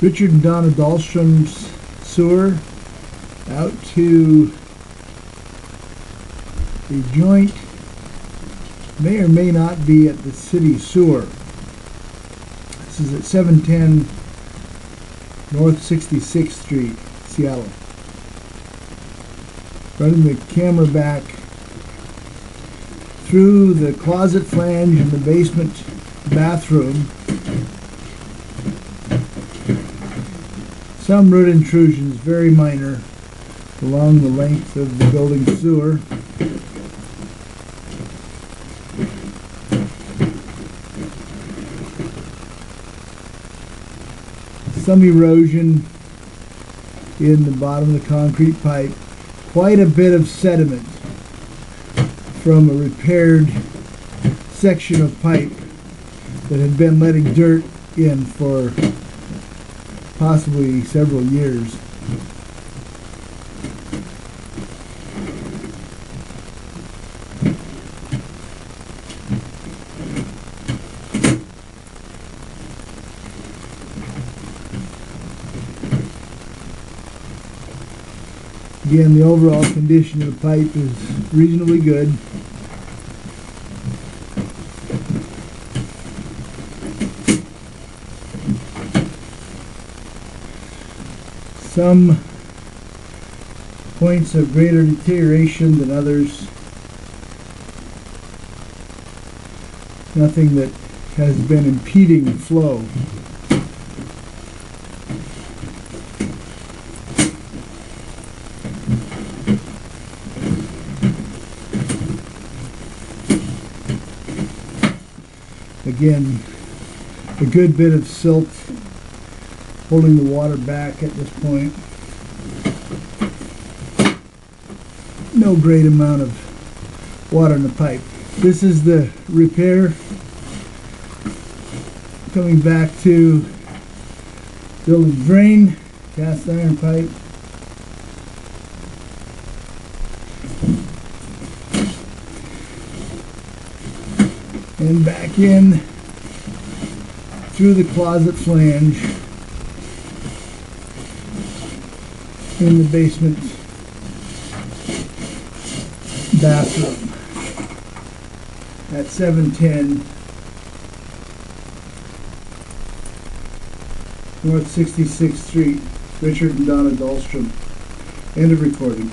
Richard and Donna Dahlstrom's sewer out to the joint, may or may not be at the city sewer. This is at 710 North 66th Street, Seattle. Running the camera back through the closet flange in the basement bathroom. Some root intrusions, very minor, along the length of the building sewer. Some erosion in the bottom of the concrete pipe. Quite a bit of sediment from a repaired section of pipe that had been letting dirt in for possibly several years. Again, the overall condition of the pipe is reasonably good. Some points of greater deterioration than others. Nothing that has been impeding flow. Again, a good bit of silt holding the water back at this point. No great amount of water in the pipe. This is the repair coming back to building drain, cast iron pipe. And back in through the closet flange in the basement bathroom at 710 North 66th Street, Richard and Donna Dahlstrom. End of recording.